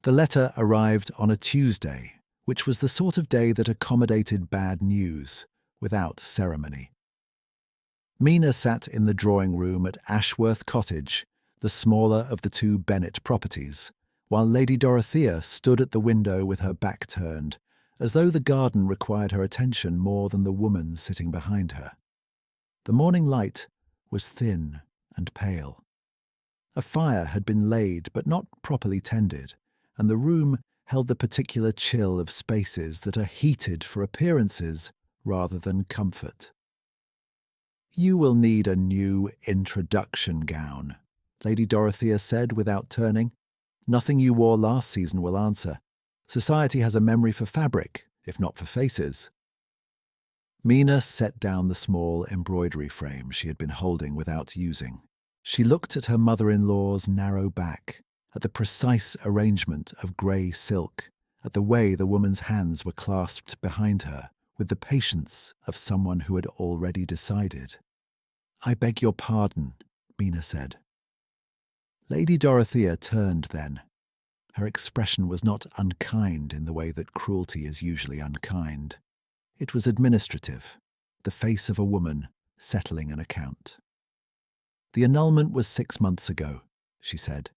The letter arrived on a Tuesday, which was the sort of day that accommodated bad news, without ceremony. Mina sat in the drawing room at Ashworth Cottage, the smaller of the two Bennet properties, while Lady Dorothea stood at the window with her back turned, as though the garden required her attention more than the woman sitting behind her. The morning light was thin and pale. A fire had been laid but not properly tended, and the room held the particular chill of spaces that are heated for appearances rather than comfort. "You will need a new introduction gown," Lady Dorothea said without turning. "Nothing you wore last season will answer. Society has a memory for fabric, if not for faces." Mina set down the small embroidery frame she had been holding without using. She looked at her mother-in-law's narrow back, at the precise arrangement of grey silk, at the way the woman's hands were clasped behind her, with the patience of someone who had already decided. "I beg your pardon," Mina said. Lady Dorothea turned then. Her expression was not unkind in the way that cruelty is usually unkind. It was administrative, the face of a woman settling an account. "The annulment was 6 months ago," she said.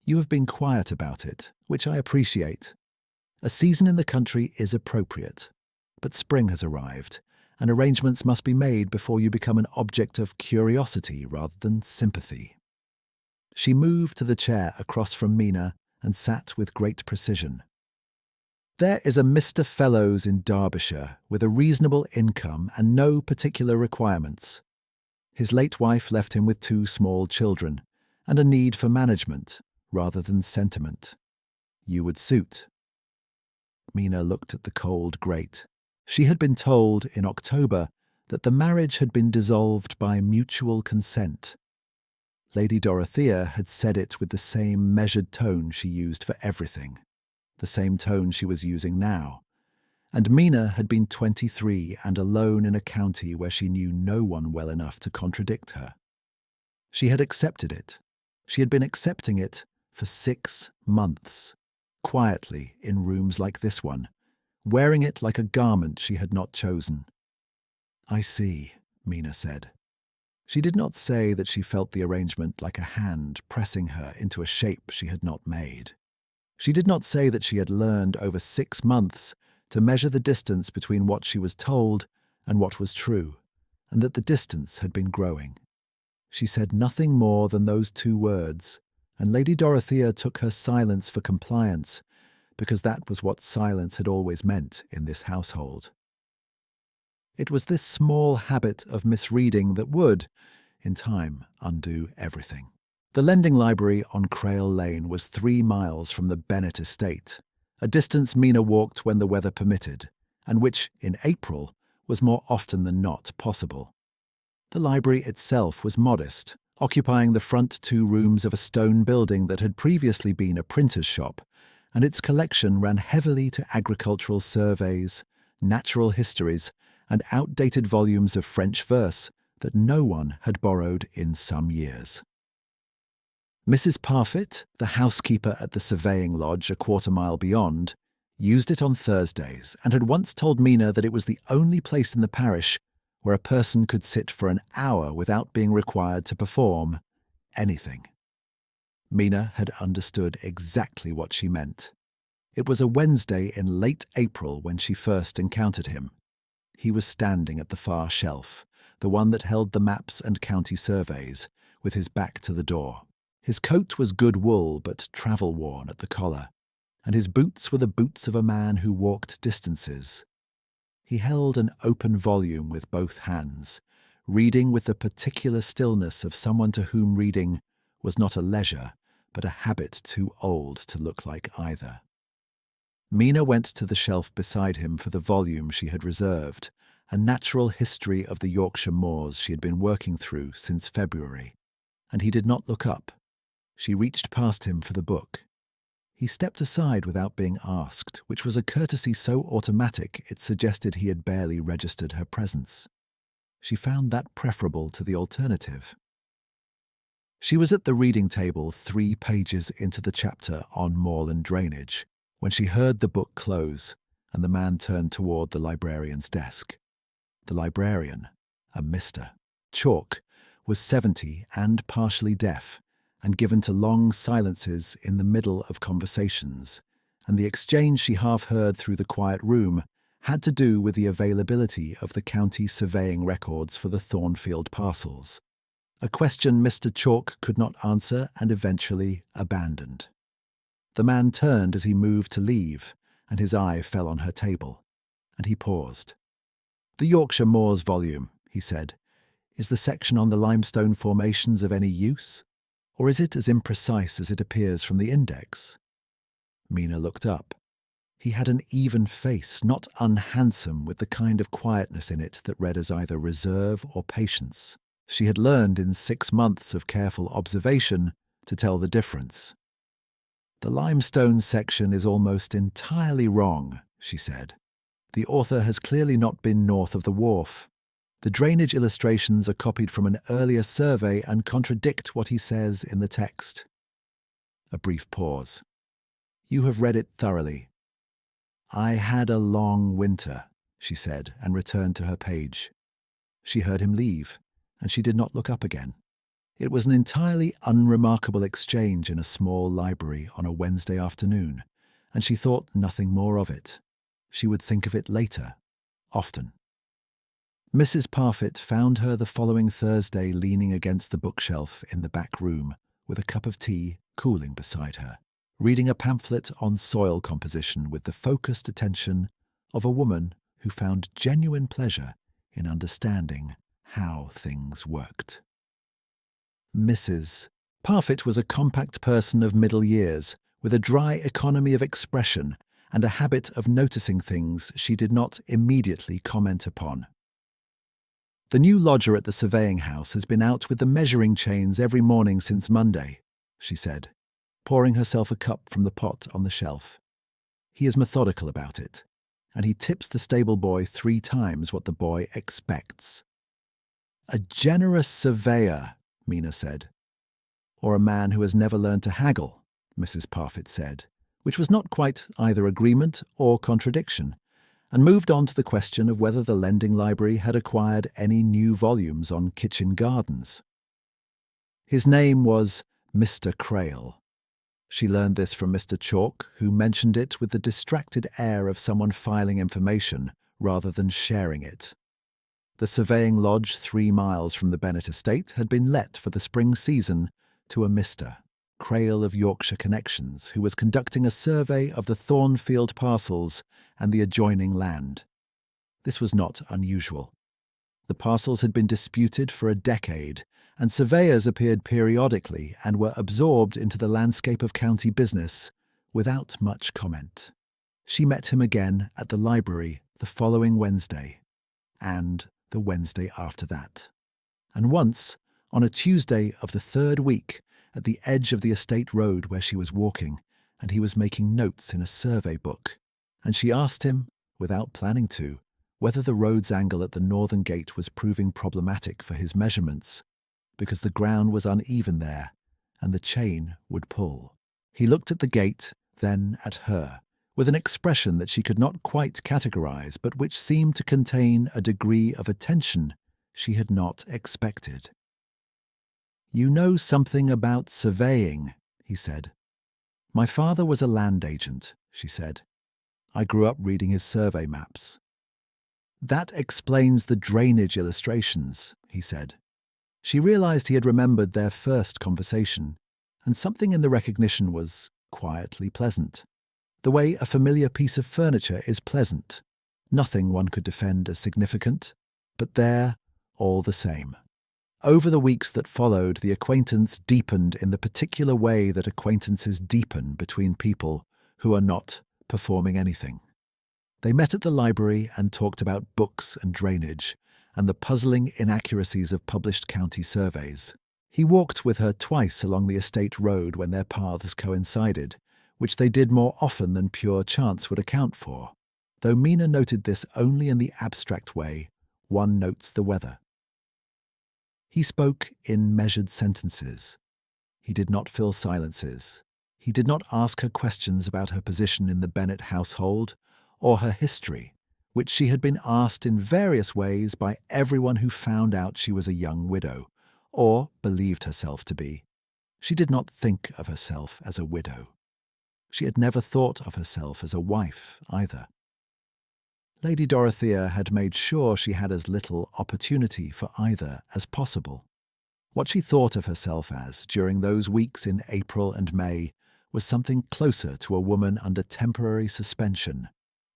"You have been quiet about it, which I appreciate. A season in the country is appropriate, but spring has arrived, and arrangements must be made before you become an object of curiosity rather than sympathy." She moved to the chair across from Mina and sat with great precision. "There is a Mr. Fellows in Derbyshire with a reasonable income and no particular requirements. His late wife left him with 2 small children and a need for management rather than sentiment. You would suit." Mina looked at the cold grate. She had been told in October that the marriage had been dissolved by mutual consent. Lady Dorothea had said it with the same measured tone she used for everything, the same tone she was using now. And Mina had been 23 and alone in a county where she knew no one well enough to contradict her. She had accepted it. She had been accepting it for 6 months, quietly in rooms like this one, wearing it like a garment she had not chosen. "I see," Mina said. She did not say that she felt the arrangement like a hand pressing her into a shape she had not made. She did not say that she had learned over 6 months to measure the distance between what she was told and what was true, and that the distance had been growing. She said nothing more than those 2 words, and Lady Dorothea took her silence for compliance, because that was what silence had always meant in this household. It was this small habit of misreading that would, in time, undo everything. The lending library on Crail Lane was 3 miles from the Bennet estate, a distance Mina walked when the weather permitted, and which, in April, was more often than not possible. The library itself was modest, occupying the front 2 rooms of a stone building that had previously been a printer's shop, and its collection ran heavily to agricultural surveys, natural histories, and outdated volumes of French verse that no one had borrowed in some years. Mrs. Parfitt, the housekeeper at the surveying lodge a quarter-mile beyond, used it on Thursdays and had once told Mina that it was the only place in the parish where a person could sit for an hour without being required to perform anything. Mina had understood exactly what she meant. It was a Wednesday in late April when she first encountered him. He was standing at the far shelf, the one that held the maps and county surveys, with his back to the door. His coat was good wool but travel-worn at the collar, and his boots were the boots of a man who walked distances. He held an open volume with both hands, reading with the particular stillness of someone to whom reading was not a leisure, but a habit too old to look like either. Mina went to the shelf beside him for the volume she had reserved, a natural history of the Yorkshire moors she had been working through since February, and he did not look up. She reached past him for the book. He stepped aside without being asked, which was a courtesy so automatic it suggested he had barely registered her presence. She found that preferable to the alternative. She was at the reading table 3 pages into the chapter on moorland drainage when she heard the book close and the man turned toward the librarian's desk. The librarian, a Mr. Chalk, was 70 and partially deaf and given to long silences in the middle of conversations, and the exchange she half heard through the quiet room had to do with the availability of the county surveying records for the Thornfield parcels, a question Mr. Chalk could not answer and eventually abandoned. The man turned as he moved to leave, and his eye fell on her table, and he paused. "The Yorkshire Moors volume," he said. "Is the section on the limestone formations of any use? Or is it as imprecise as it appears from the index?" Mina looked up. He had an even face, not unhandsome, with the kind of quietness in it that read as either reserve or patience. She had learned in 6 months of careful observation to tell the difference. "The limestone section is almost entirely wrong," she said. "The author has clearly not been north of the wharf. The drainage illustrations are copied from an earlier survey and contradict what he says in the text." A brief pause. "You have read it thoroughly." "I had a long winter," she said, and returned to her page. She heard him leave, and she did not look up again. It was an entirely unremarkable exchange in a small library on a Wednesday afternoon, and she thought nothing more of it. She would think of it later, often. Mrs. Parfitt found her the following Thursday leaning against the bookshelf in the back room with a cup of tea cooling beside her, reading a pamphlet on soil composition with the focused attention of a woman who found genuine pleasure in understanding how things worked. Mrs. Parfitt was a compact person of middle years, with a dry economy of expression and a habit of noticing things she did not immediately comment upon. "The new lodger at the surveying house has been out with the measuring chains every morning since Monday," she said, pouring herself a cup from the pot on the shelf. "He is methodical about it, and he tips the stable boy 3 times what the boy expects." "A generous surveyor," Mina said. "Or a man who has never learned to haggle," Mrs. Parfitt said, which was not quite either agreement or contradiction, and moved on to the question of whether the lending library had acquired any new volumes on kitchen gardens. His name was Mr. Crail. She learned this from Mr. Chalk, who mentioned it with the distracted air of someone filing information rather than sharing it. The surveying lodge 3 miles from the Bennett estate had been let for the spring season to a Mr. Crail of Yorkshire connections, who was conducting a survey of the Thornfield parcels and the adjoining land. This was not unusual. The parcels had been disputed for a decade, and surveyors appeared periodically and were absorbed into the landscape of county business without much comment. She met him again at the library the following Wednesday, and the Wednesday after that, and once on a Tuesday of the 3rd week at the edge of the estate road where she was walking, and he was making notes in a survey book, and she asked him, without planning to, whether the road's angle at the northern gate was proving problematic for his measurements, because the ground was uneven there, and the chain would pull. He looked at the gate, then at her, with an expression that she could not quite categorize, but which seemed to contain a degree of attention she had not expected. "You know something about surveying," he said. "My father was a land agent," she said. "I grew up reading his survey maps." "That explains the drainage illustrations," he said. She realized he had remembered their first conversation, and something in the recognition was quietly pleasant. The way a familiar piece of furniture is pleasant, nothing one could defend as significant, but there, all the same. Over the weeks that followed, the acquaintance deepened in the particular way that acquaintances deepen between people who are not performing anything. They met at the library and talked about books and drainage, and the puzzling inaccuracies of published county surveys. He walked with her twice along the estate road when their paths coincided, which they did more often than pure chance would account for. Though Mina noted this only in the abstract way one notes the weather. He spoke in measured sentences, He did not fill silences. He did not ask her questions about her position in the Bennet household or her history, which she had been asked in various ways by everyone who found out she was a young widow, or believed herself to be. She did not think of herself as a widow. She had never thought of herself as a wife either. Lady Dorothea had made sure she had as little opportunity for either as possible. What she thought of herself as during those weeks in April and May was something closer to a woman under temporary suspension,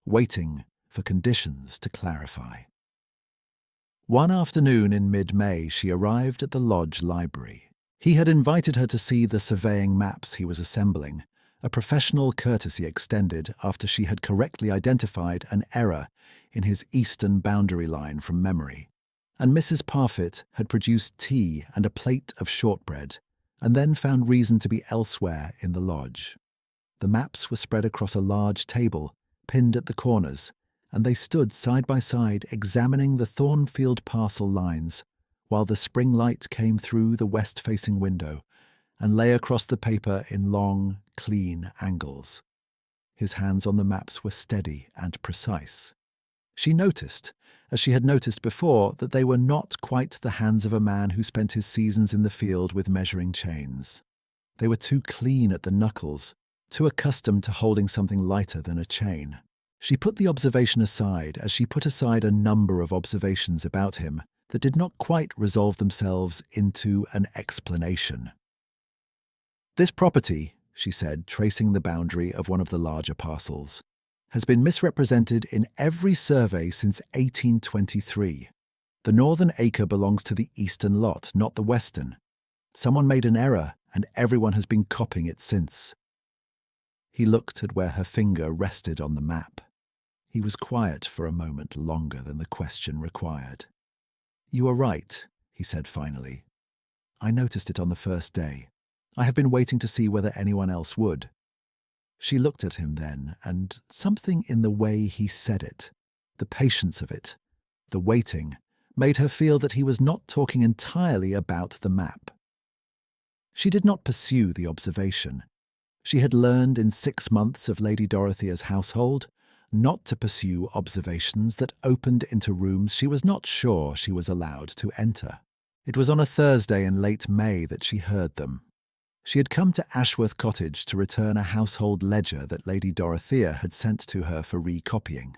waiting for conditions to clarify. One afternoon in mid-May, she arrived at the lodge library. He had invited her to see the surveying maps he was assembling, a professional courtesy extended after she had correctly identified an error in his eastern boundary line from memory. And Mrs. Parfitt had produced tea and a plate of shortbread, and then found reason to be elsewhere in the lodge. The maps were spread across a large table, pinned at the corners, and they stood side by side examining the Thornfield parcel lines, while the spring light came through the west-facing window and lay across the paper in long, clean angles. His hands on the maps were steady and precise. She noticed, as she had noticed before, that they were not quite the hands of a man who spent his seasons in the field with measuring chains. They were too clean at the knuckles, too accustomed to holding something lighter than a chain. She put the observation aside as she put aside a number of observations about him that did not quite resolve themselves into an explanation. "This property," she said, tracing the boundary of one of the larger parcels, "has been misrepresented in every survey since 1823. The northern acre belongs to the eastern lot, not the western. Someone made an error, and everyone has been copying it since." He looked at where her finger rested on the map. He was quiet for a moment longer than the question required. "You are right," he said finally. "I noticed it on the first day. I have been waiting to see whether anyone else would." She looked at him then, and something in the way he said it, the patience of it, the waiting, made her feel that he was not talking entirely about the map. She did not pursue the observation. She had learned in 6 months of Lady Dorothea's household not to pursue observations that opened into rooms she was not sure she was allowed to enter. It was on a Thursday in late May that she heard them. She had come to Ashworth Cottage to return a household ledger that Lady Dorothea had sent to her for recopying,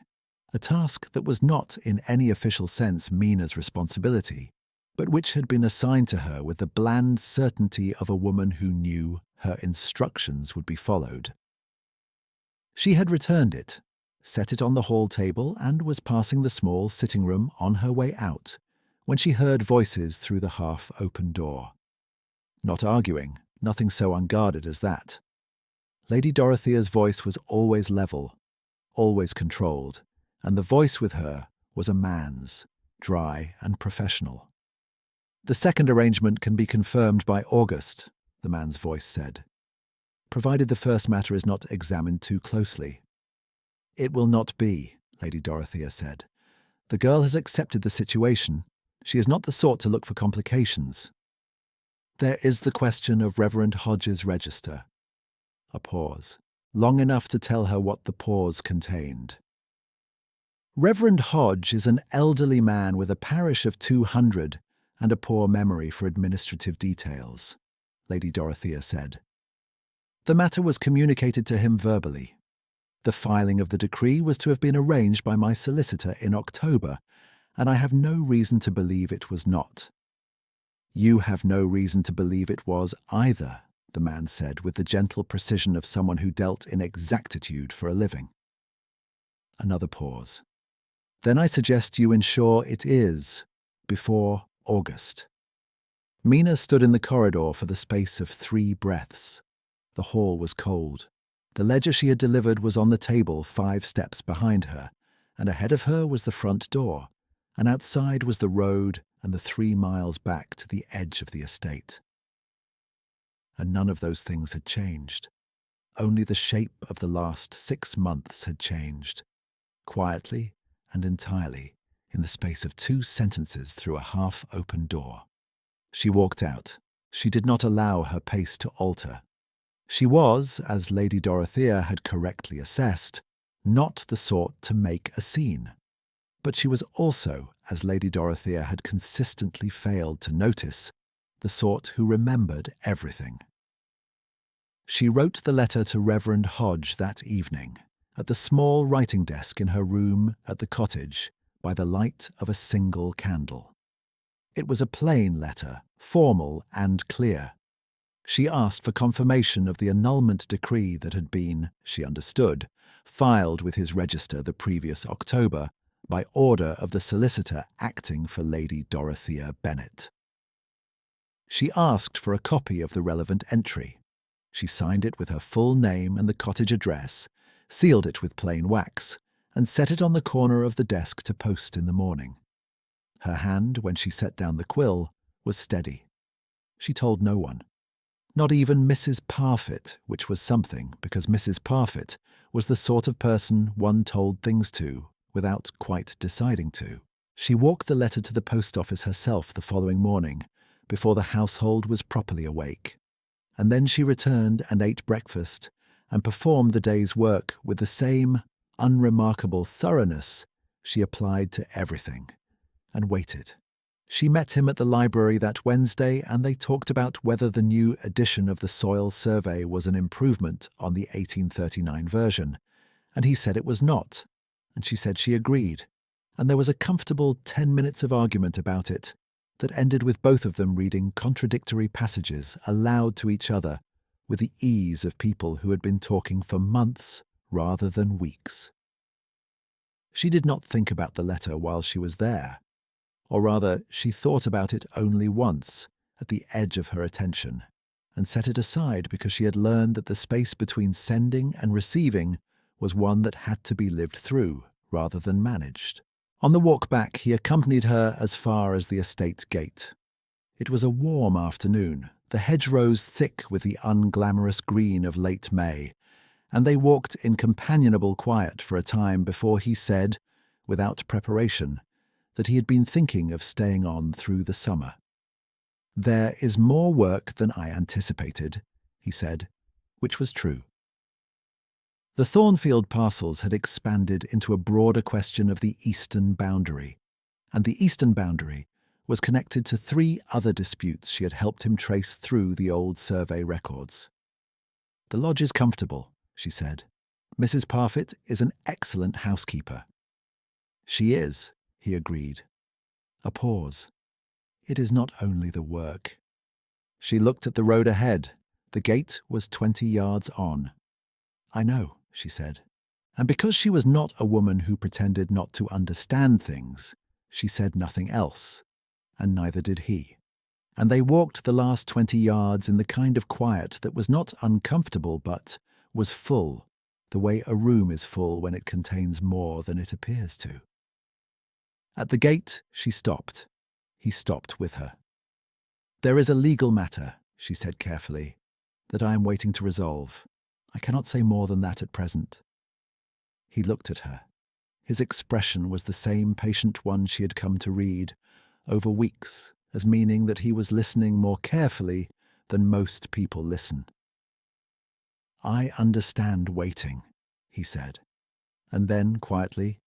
a task that was not in any official sense Mina's responsibility, but which had been assigned to her with the bland certainty of a woman who knew her instructions would be followed. She had returned it, set it on the hall table, and was passing the small sitting room on her way out, when she heard voices through the half-open door. Not arguing, nothing so unguarded as that. Lady Dorothea's voice was always level, always controlled, and the voice with her was a man's, dry and professional. "The second arrangement can be confirmed by August," the man's voice said, "provided the first matter is not examined too closely." "It will not be," Lady Dorothea said. "The girl has accepted the situation. She is not the sort to look for complications. There is the question of Reverend Hodge's register." A pause, long enough to tell her what the pause contained. "Reverend Hodge is an elderly man with a parish of 200 and a poor memory for administrative details," Lady Dorothea said. "The matter was communicated to him verbally. The filing of the decree was to have been arranged by my solicitor in October, and I have no reason to believe it was not." "You have no reason to believe it was either," the man said with the gentle precision of someone who dealt in exactitude for a living. Another pause. "Then I suggest you ensure it is before August." Mina stood in the corridor for the space of 3 breaths. The hall was cold. The ledger she had delivered was on the table 5 steps behind her, and ahead of her was the front door, and outside was the road and the 3 miles back to the edge of the estate. And none of those things had changed. Only the shape of the last 6 months had changed, quietly and entirely, in the space of 2 sentences through a half-open door. She walked out. she did not allow her pace to alter. She was, as Lady Dorothea had correctly assessed, not the sort to make a scene. But she was also, as Lady Dorothea had consistently failed to notice, the sort who remembered everything. She wrote the letter to Reverend Hodge that evening, at the small writing desk in her room at the cottage, by the light of a single candle. It was a plain letter, formal and clear. She asked for confirmation of the annulment decree that had been, she understood, filed with his register the previous October by order of the solicitor acting for Lady Dorothea Bennet. She asked for a copy of the relevant entry. She signed it with her full name and the cottage address, sealed it with plain wax, and set it on the corner of the desk to post in the morning. Her hand, when she set down the quill, was steady. She told no one. Not even Mrs. Parfitt, which was something, because Mrs. Parfitt was the sort of person one told things to, without quite deciding to. She walked the letter to the post office herself the following morning, before the household was properly awake. And then she returned and ate breakfast, and performed the day's work with the same unremarkable thoroughness she applied to everything, and waited. She met him at the library that Wednesday, and they talked about whether the new edition of the Soil Survey was an improvement on the 1839 version, and he said it was not, and she said she agreed, and there was a comfortable 10 minutes of argument about it that ended with both of them reading contradictory passages aloud to each other with the ease of people who had been talking for months rather than weeks. She did not think about the letter while she was there. Or rather, she thought about it only once, at the edge of her attention, and set it aside because she had learned that the space between sending and receiving was one that had to be lived through rather than managed. On the walk back, he accompanied her as far as the estate gate. It was a warm afternoon, the hedgerows thick with the unglamorous green of late May, and they walked in companionable quiet for a time before he said, without preparation, that he had been thinking of staying on through the summer. "There is more work than I anticipated," he said, which was true. The Thornfield parcels had expanded into a broader question of the eastern boundary, and the eastern boundary was connected to 3 other disputes she had helped him trace through the old survey records. "The lodge is comfortable," she said. "Mrs. Parfitt is an excellent housekeeper." "She is," he agreed. A pause. "It is not only the work." She looked at the road ahead. The gate was 20 yards on. "I know," she said. And because she was not a woman who pretended not to understand things, she said nothing else, and neither did he. And they walked the last 20 yards in the kind of quiet that was not uncomfortable but was full, the way a room is full when it contains more than it appears to. At the gate, she stopped. He stopped with her. "There is a legal matter," she said carefully, "that I am waiting to resolve. I cannot say more than that at present." He looked at her. His expression was the same patient one she had come to read, over weeks, as meaning that he was listening more carefully than most people listen. "I understand waiting," he said. And then, quietly,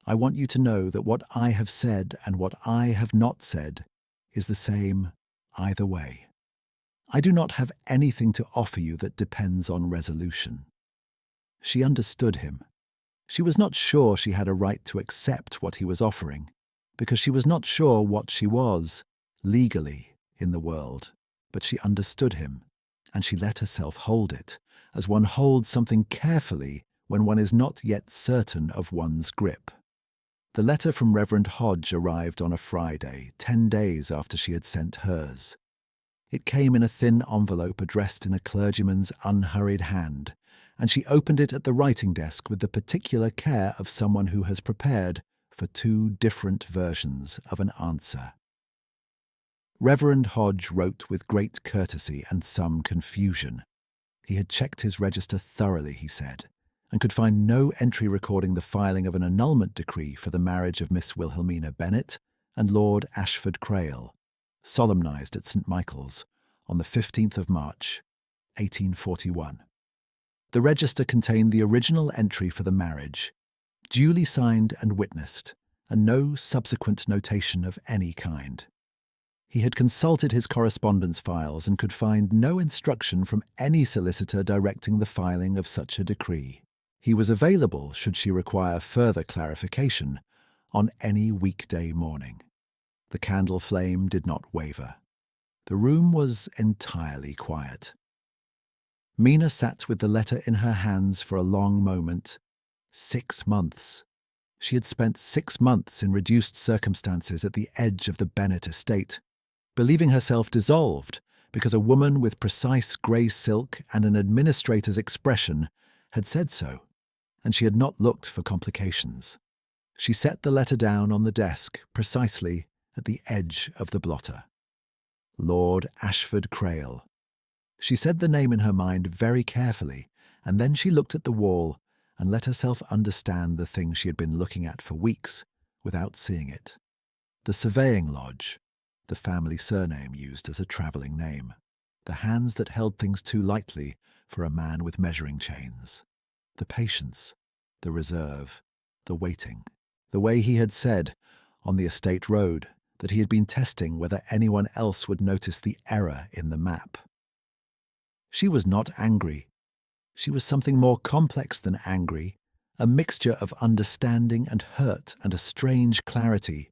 "I want you to know that what I have said and what I have not said is the same either way. I do not have anything to offer you that depends on resolution." She understood him. She was not sure she had a right to accept what he was offering, because she was not sure what she was, legally, in the world, but she understood him, and she let herself hold it, as one holds something carefully when one is not yet certain of one's grip. The letter from Reverend Hodge arrived on a Friday, 10 days after she had sent hers. It came in a thin envelope addressed in a clergyman's unhurried hand, and she opened it at the writing desk with the particular care of someone who has prepared for 2 different versions of an answer. Reverend Hodge wrote with great courtesy and some confusion. He had checked his register thoroughly, he said, and could find no entry recording the filing of an annulment decree for the marriage of Miss Wilhelmina Bennet and Lord Ashford Crail, solemnised at St. Michael's, on the 15th of March, 1841. The register contained the original entry for the marriage, duly signed and witnessed, and no subsequent notation of any kind. He had consulted his correspondence files and could find no instruction from any solicitor directing the filing of such a decree. He was available, should she require further clarification, on any weekday morning. The candle flame did not waver. The room was entirely quiet. Mina sat with the letter in her hands for a long moment. 6 months. She had spent 6 months in reduced circumstances at the edge of the Bennet estate, believing herself dissolved because a woman with precise grey silk and an administrator's expression had said so, and she had not looked for complications. She set the letter down on the desk precisely at the edge of the blotter. Lord Ashford Crail. She said the name in her mind very carefully, and then she looked at the wall and let herself understand the thing she had been looking at for weeks without seeing it. The surveying lodge, the family surname used as a travelling name, the hands that held things too lightly for a man with measuring chains, the patience, the reserve, the waiting, the way he had said, on the estate road, that he had been testing whether anyone else would notice the error in the map. She was not angry. She was something more complex than angry, a mixture of understanding and hurt and a strange clarity,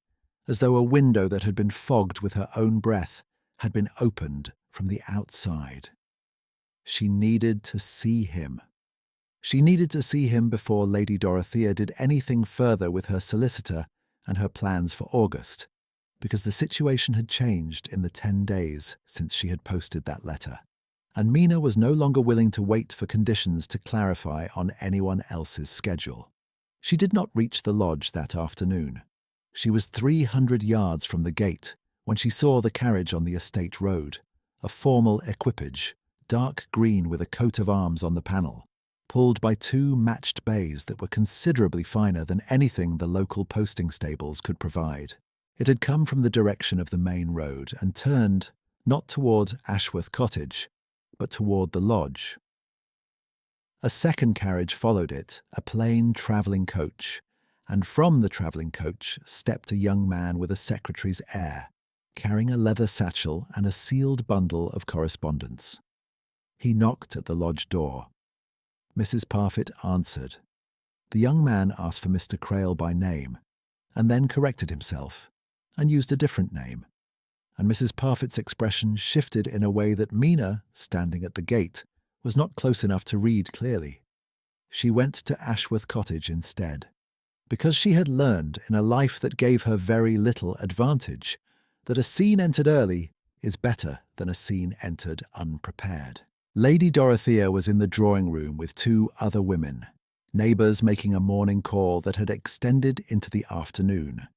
as though a window that had been fogged with her own breath had been opened from the outside. She needed to see him. She needed to see him before Lady Dorothea did anything further with her solicitor and her plans for August, because the situation had changed in the 10 days since she had posted that letter, and Mina was no longer willing to wait for conditions to clarify on anyone else's schedule. She did not reach the lodge that afternoon. She was 300 yards from the gate when she saw the carriage on the estate road, a formal equipage, dark green with a coat of arms on the panel, pulled by 2 matched bays that were considerably finer than anything the local posting stables could provide. It had come from the direction of the main road and turned, not toward Ashworth Cottage, but toward the lodge. A second carriage followed it, a plain travelling coach, and from the travelling coach stepped a young man with a secretary's air, carrying a leather satchel and a sealed bundle of correspondence. He knocked at the lodge door. Mrs. Parfitt answered. The young man asked for Mr. Crail by name, and then corrected himself, and used a different name, and Mrs. Parfitt's expression shifted in a way that Mina, standing at the gate, was not close enough to read clearly. She went to Ashworth Cottage instead, because she had learned in a life that gave her very little advantage that a scene entered early is better than a scene entered unprepared. Lady Dorothea was in the drawing room with 2 other women, neighbours making a morning call that had extended into the afternoon,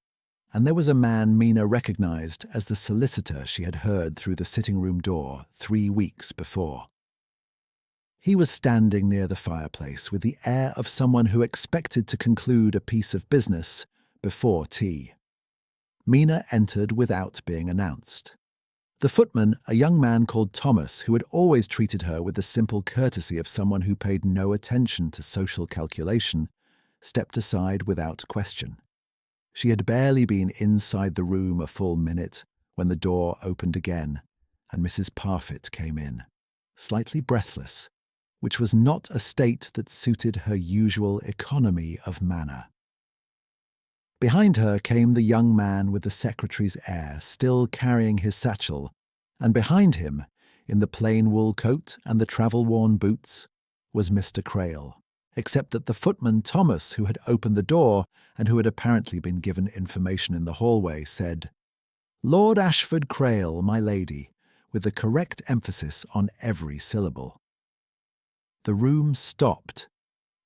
and there was a man Mina recognised as the solicitor she had heard through the sitting-room door 3 weeks before. He was standing near the fireplace with the air of someone who expected to conclude a piece of business before tea. Mina entered without being announced. The footman, a young man called Thomas, who had always treated her with the simple courtesy of someone who paid no attention to social calculation, stepped aside without question. She had barely been inside the room a full minute when the door opened again, and Mrs. Parfitt came in, slightly breathless, which was not a state that suited her usual economy of manner. Behind her came the young man with the secretary's air, still carrying his satchel, and behind him, in the plain wool coat and the travel-worn boots, was Mr. Crail, except that the footman Thomas, who had opened the door and who had apparently been given information in the hallway, said, "Lord Ashford Crail, my lady," with the correct emphasis on every syllable. The room stopped.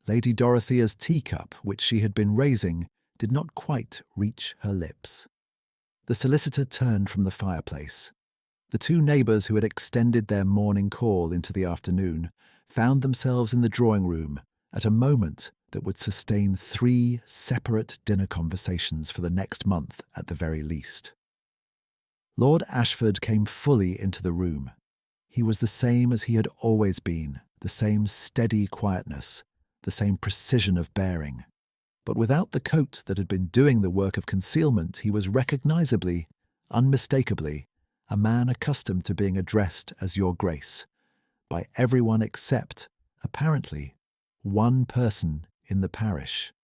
Lady Dorothea's teacup, which she had been raising, did not quite reach her lips. The solicitor turned from the fireplace. The 2 neighbours who had extended their morning call into the afternoon found themselves in the drawing-room at a moment that would sustain 3 separate dinner conversations for the next month at the very least. Lord Ashford came fully into the room, He was the same as he had always been, the same steady quietness, the same precision of bearing. But without the coat that had been doing the work of concealment, he was recognizably, unmistakably, a man accustomed to being addressed as Your Grace, by everyone except, apparently, one person in the parish.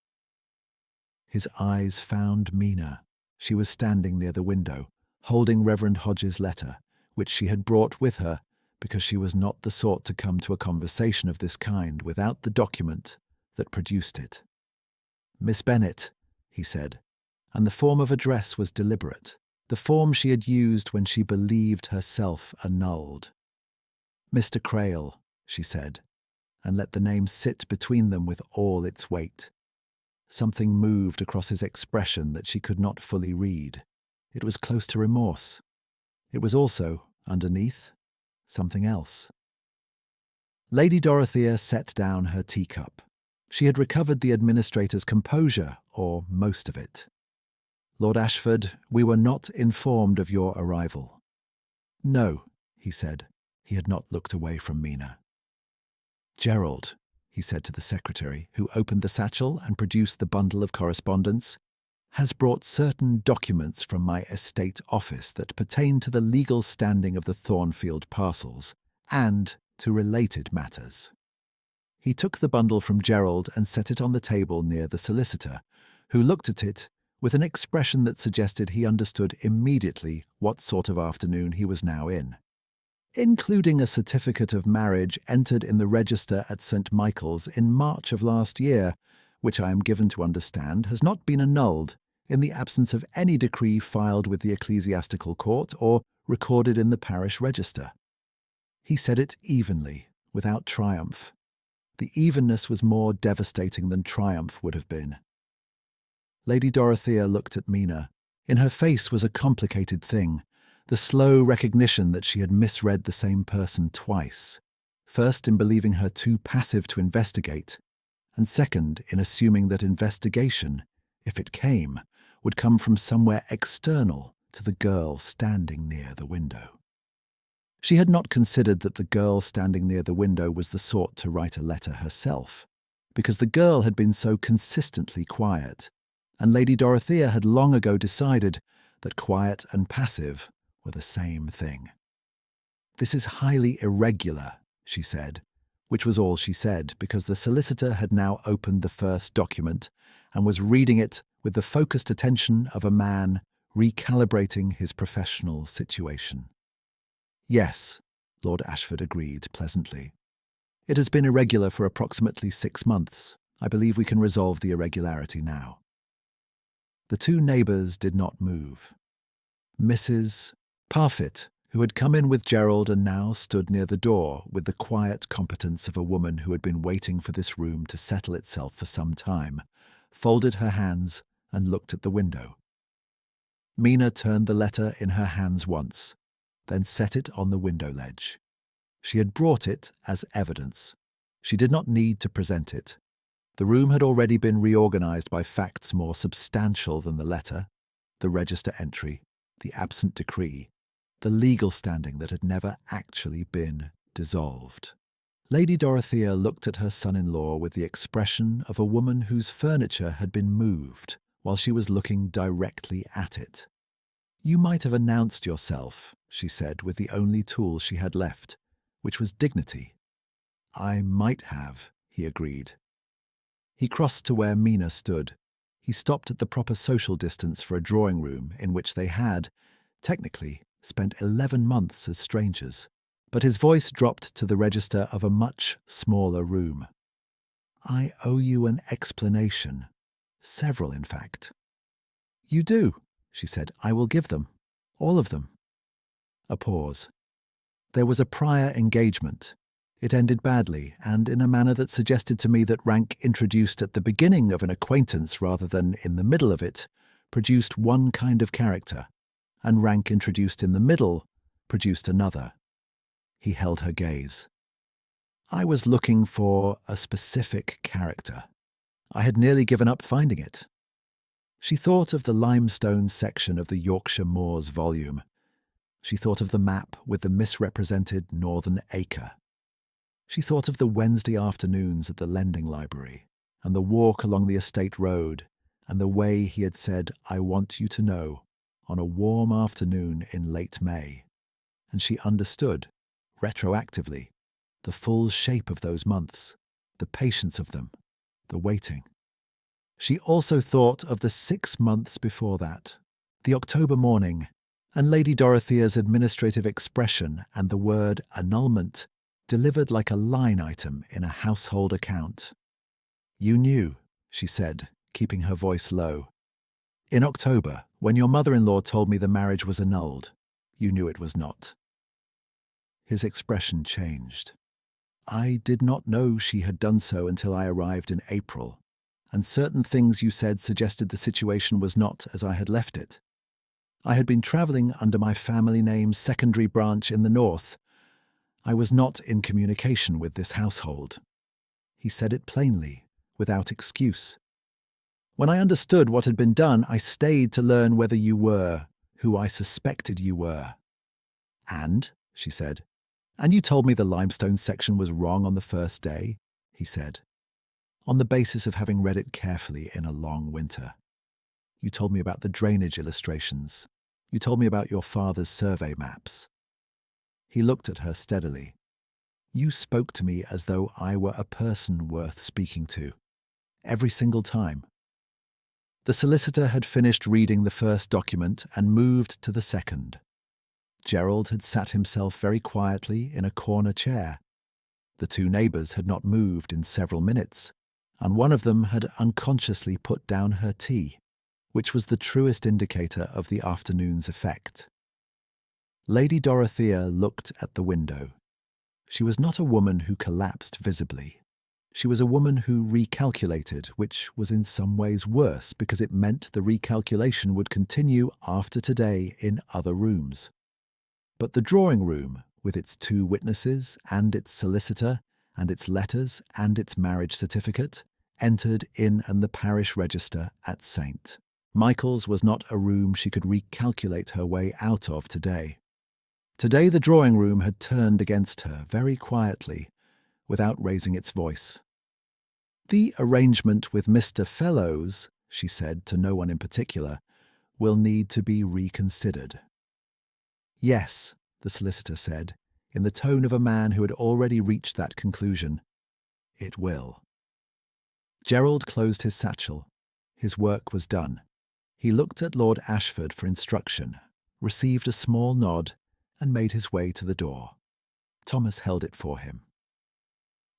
His eyes found Mina. She was standing near the window, holding Reverend Hodges' letter, which she had brought with her because she was not the sort to come to a conversation of this kind without the document that produced it. "Miss Bennet," he said, and the form of address was deliberate, the form she had used when she believed herself annulled. "Mr. Crail," she said, and let the name sit between them with all its weight. Something moved across his expression that she could not fully read. It was close to remorse. It was also, underneath, something else. Lady Dorothea set down her teacup. She had recovered the administrator's composure, or most of it. "Lord Ashford, we were not informed of your arrival." "No," he said. He had not looked away from Mina. "Gerald," he said to the secretary, who opened the satchel and produced the bundle of correspondence, "has brought certain documents from my estate office that pertain to the legal standing of the Thornfield parcels and to related matters." He took the bundle from Gerald and set it on the table near the solicitor, who looked at it with an expression that suggested he understood immediately what sort of afternoon he was now in. "Including a certificate of marriage entered in the register at St. Michael's in March of last year, which I am given to understand has not been annulled in the absence of any decree filed with the ecclesiastical court or recorded in the parish register." He said it evenly, without triumph. The evenness was more devastating than triumph would have been. Lady Dorothea looked at Mina. In her face was a complicated thing, the slow recognition that she had misread the same person twice, first in believing her too passive to investigate, and second in assuming that investigation, if it came, would come from somewhere external to the girl standing near the window. She had not considered that the girl standing near the window was the sort to write a letter herself, because the girl had been so consistently quiet, and Lady Dorothea had long ago decided that quiet and passive were the same thing. "This is highly irregular," she said, which was all she said, because the solicitor had now opened the first document and was reading it with the focused attention of a man recalibrating his professional situation. "Yes," Lord Ashford agreed pleasantly. "It has been irregular for approximately 6 months. I believe we can resolve the irregularity now." The two neighbours did not move. Mrs. Parfitt, who had come in with Gerald and now stood near the door with the quiet competence of a woman who had been waiting for this room to settle itself for some time, folded her hands and looked at the window. Mina turned the letter in her hands once, then set it on the window ledge. She had brought it as evidence. She did not need to present it. The room had already been reorganized by facts more substantial than the letter, the register entry, the absent decree, the legal standing that had never actually been dissolved. Lady Dorothea looked at her son-in-law with the expression of a woman whose furniture had been moved while she was looking directly at it. "You might have announced yourself," she said with the only tool she had left, which was dignity. "I might have," he agreed. He crossed to where Mina stood. He stopped at the proper social distance for a drawing room in which they had, technically, spent 11 months as strangers. But his voice dropped to the register of a much smaller room. "I owe you an explanation. Several, in fact." "You do," she said. "I will give them. All of them." A pause. "There was a prior engagement. It ended badly, and in a manner that suggested to me that rank introduced at the beginning of an acquaintance rather than in the middle of it produced one kind of character, and rank introduced in the middle produced another." He held her gaze. "I was looking for a specific character. I had nearly given up finding it." She thought of the limestone section of the Yorkshire Moors volume. She thought of the map with the misrepresented northern acre. She thought of the Wednesday afternoons at the lending library, and the walk along the estate road, and the way he had said, "I want you to know," on a warm afternoon in late May. And she understood, retroactively, the full shape of those months, the patience of them, the waiting. She also thought of the 6 months before that, the October morning, and Lady Dorothea's administrative expression and the word annulment delivered like a line item in a household account. "You knew," she said, keeping her voice low. "In October, when your mother-in-law told me the marriage was annulled, you knew it was not." His expression changed. "I did not know she had done so until I arrived in April, and certain things you said suggested the situation was not as I had left it. I had been travelling under my family name's secondary branch in the north. I was not in communication with this household." He said it plainly, without excuse. "When I understood what had been done, I stayed to learn whether you were who I suspected you were." "And?" she said. "And you told me the limestone section was wrong on the first day," he said, "on the basis of having read it carefully in a long winter. You told me about the drainage illustrations. You told me about your father's survey maps." He looked at her steadily. "You spoke to me as though I were a person worth speaking to, every single time." The solicitor had finished reading the first document and moved to the second. Gerald had sat himself very quietly in a corner chair. The two neighbours had not moved in several minutes, and one of them had unconsciously put down her tea, which was the truest indicator of the afternoon's effect. Lady Dorothea looked at the window. She was not a woman who collapsed visibly. She was a woman who recalculated, which was in some ways worse because it meant the recalculation would continue after today in other rooms. But the drawing room, with its two witnesses and its solicitor and its letters and its marriage certificate, entered in and the parish register at St. Michael's was not a room she could recalculate her way out of today. Today the drawing room had turned against her very quietly, without raising its voice. "The arrangement with Mr. Fellows," she said to no one in particular, "will need to be reconsidered." "Yes," the solicitor said, in the tone of a man who had already reached that conclusion, "it will." Gerald closed his satchel. His work was done. He looked at Lord Ashford for instruction, received a small nod, and made his way to the door. Thomas held it for him.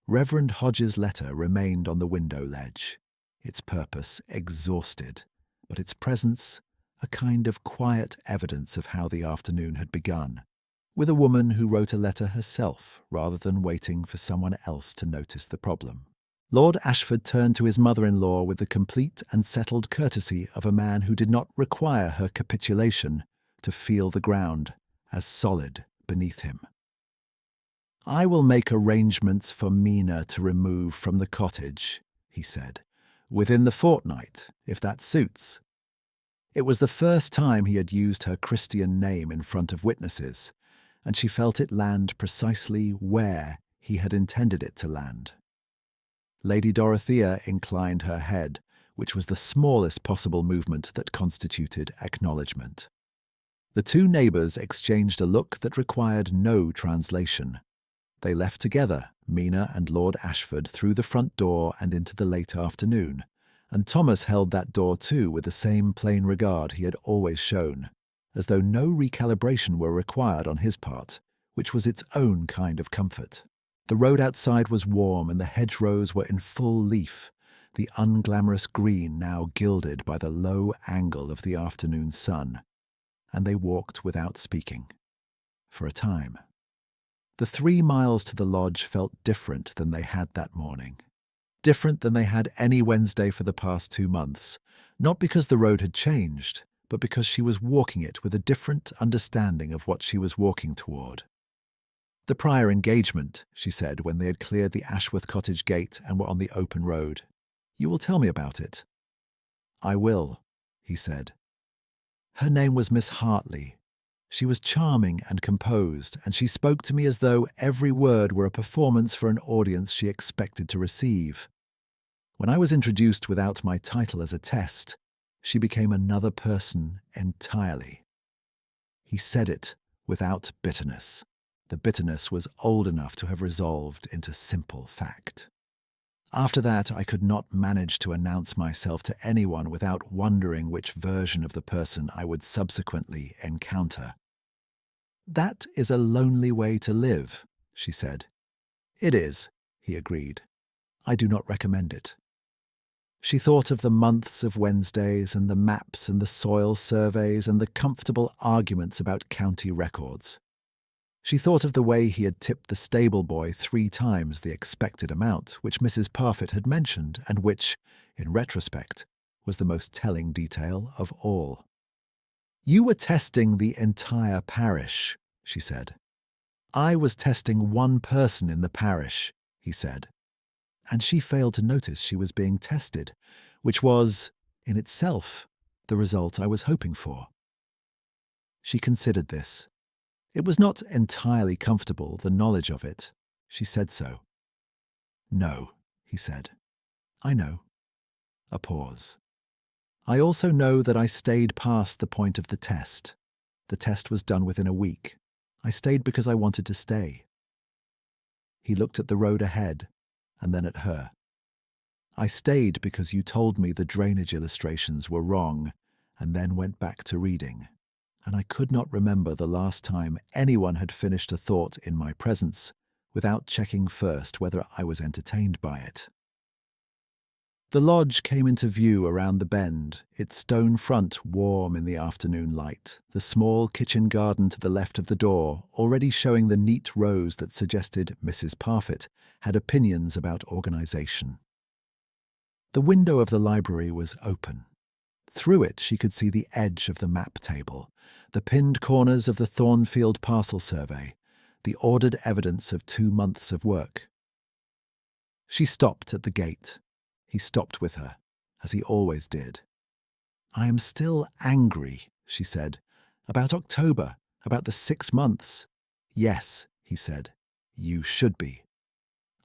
Reverend Hodges' letter remained on the window ledge, its purpose exhausted, but its presence a kind of quiet evidence of how the afternoon had begun, with a woman who wrote a letter herself rather than waiting for someone else to notice the problem. Lord Ashford turned to his mother-in-law with the complete and settled courtesy of a man who did not require her capitulation to feel the ground as solid beneath him. "I will make arrangements for Mina to remove from the cottage," he said, "within the fortnight, if that suits." It was the first time he had used her Christian name in front of witnesses, and she felt it land precisely where he had intended it to land. Lady Dorothea inclined her head, which was the smallest possible movement that constituted acknowledgement. The two neighbours exchanged a look that required no translation. They left together, Mina and Lord Ashford, through the front door and into the late afternoon, and Thomas held that door too with the same plain regard he had always shown, as though no recalibration were required on his part, which was its own kind of comfort. The road outside was warm and the hedgerows were in full leaf, the unglamorous green now gilded by the low angle of the afternoon sun, and they walked without speaking. For a time. The 3 miles to the lodge felt different than they had that morning. Different than they had any Wednesday for the past 2 months, not because the road had changed, but because she was walking it with a different understanding of what she was walking toward. "The prior engagement," she said when they had cleared the Ashworth Cottage gate and were on the open road. "You will tell me about it." "I will," he said. "Her name was Miss Hartley. She was charming and composed, and she spoke to me as though every word were a performance for an audience she expected to receive. When I was introduced without my title as a test, she became another person entirely. He said it without bitterness. The bitterness was old enough to have resolved into simple fact. After that, I could not manage to announce myself to anyone without wondering which version of the person I would subsequently encounter. "That is a lonely way to live," she said. "It is," he agreed. "I do not recommend it." She thought of the months of Wednesdays and the maps and the soil surveys and the comfortable arguments about county records. She thought of the way he had tipped the stable boy 3 times the expected amount which Mrs. Parfitt had mentioned and which, in retrospect, was the most telling detail of all. "You were testing the entire parish," she said. "I was testing one person in the parish," he said. And she failed to notice she was being tested, which was, in itself, the result I was hoping for. She considered this. It was not entirely comfortable, the knowledge of it. She said so. "No," he said. "I know." A pause. "I also know that I stayed past the point of the test. The test was done within a week. I stayed because I wanted to stay." He looked at the road ahead, and then at her. "I stayed because you told me the drainage illustrations were wrong, and then went back to reading. And I could not remember the last time anyone had finished a thought in my presence without checking first whether I was entertained by it." The lodge came into view around the bend, its stone front warm in the afternoon light, the small kitchen garden to the left of the door already showing the neat rows that suggested Mrs. Parfitt had opinions about organisation. The window of the library was open. Through it she could see the edge of the map table, the pinned corners of the Thornfield parcel survey, the ordered evidence of 2 months of work. She stopped at the gate. He stopped with her, as he always did. "I am still angry," she said. "About October, about the 6 months." "Yes," he said. "You should be.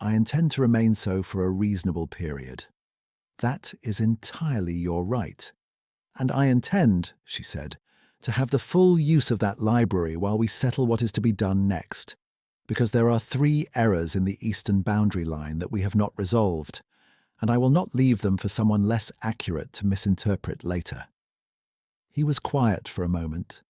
I intend to remain so for a reasonable period." "That is entirely your right." "And I intend," she said, "to have the full use of that library while we settle what is to be done next, because there are 3 errors in the eastern boundary line that we have not resolved, and I will not leave them for someone less accurate to misinterpret later." He was quiet for a moment.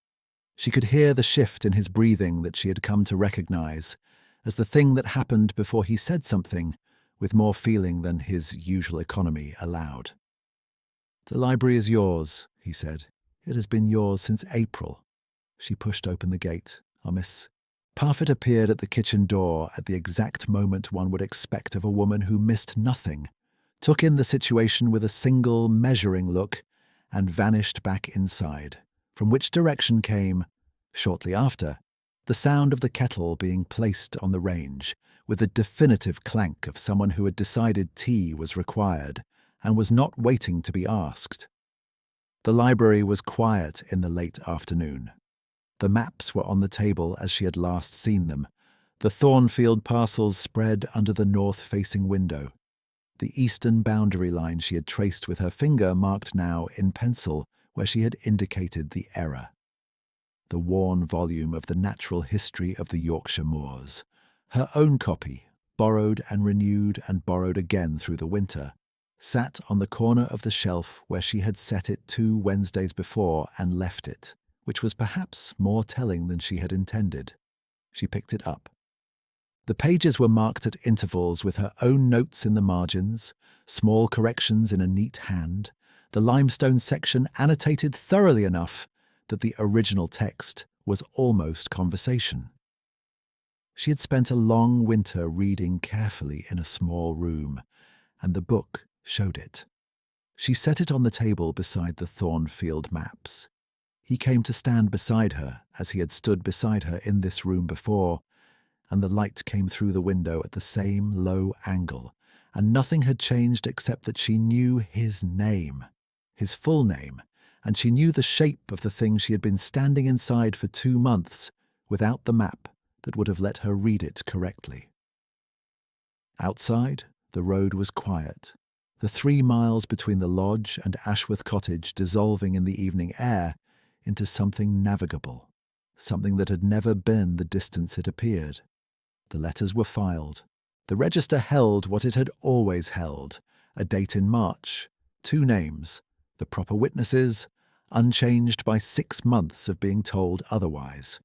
She could hear the shift in his breathing that she had come to recognize as the thing that happened before he said something with more feeling than his usual economy allowed. "The library is yours," he said. "It has been yours since April." She pushed open the gate. Miss Parfitt appeared at the kitchen door at the exact moment one would expect of a woman who missed nothing, took in the situation with a single measuring look, and vanished back inside, from which direction came, shortly after, the sound of the kettle being placed on the range, with the definitive clank of someone who had decided tea was required and was not waiting to be asked. The library was quiet in the late afternoon. The maps were on the table as she had last seen them, the Thornfield parcels spread under the north-facing window. The eastern boundary line she had traced with her finger marked now in pencil where she had indicated the error. The worn volume of the Natural History of the Yorkshire Moors, her own copy, borrowed and renewed and borrowed again through the winter, sat on the corner of the shelf where she had set it 2 Wednesdays before and left it, which was perhaps more telling than she had intended. She picked it up. The pages were marked at intervals with her own notes in the margins, small corrections in a neat hand, the limestone section annotated thoroughly enough that the original text was almost conversation. She had spent a long winter reading carefully in a small room, and the book showed it. She set it on the table beside the Thornfield maps. He came to stand beside her, as he had stood beside her in this room before, and the light came through the window at the same low angle, and nothing had changed except that she knew his name, his full name, and she knew the shape of the thing she had been standing inside for 2 months without the map that would have let her read it correctly. Outside, the road was quiet, the 3 miles between the lodge and Ashworth Cottage dissolving in the evening air into something navigable, something that had never been the distance it appeared. The letters were filed. The register held what it had always held, a date in March, 2 names, the proper witnesses, unchanged by 6 months of being told otherwise.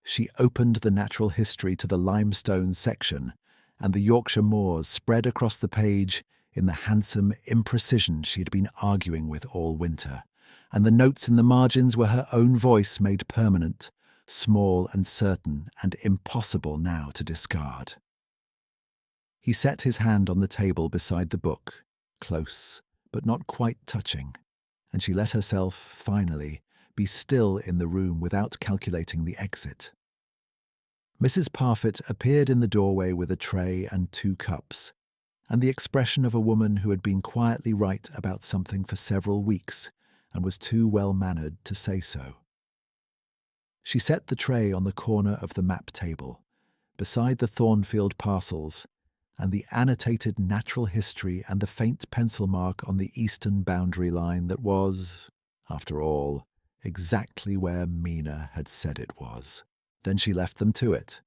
She opened the natural history to the limestone section, and the Yorkshire moors spread across the page in the handsome imprecision she had been arguing with all winter, and the notes in the margins were her own voice made permanent, small and certain and impossible now to discard. He set his hand on the table beside the book, close, but not quite touching, and she let herself, finally, be still in the room without calculating the exit. Mrs. Parfitt appeared in the doorway with a tray and 2 cups, and the expression of a woman who had been quietly right about something for several weeks and was too well-mannered to say so. She set the tray on the corner of the map table, beside the Thornfield parcels, and the annotated natural history and the faint pencil mark on the eastern boundary line that was, after all, exactly where Mina had said it was. Then she left them to it,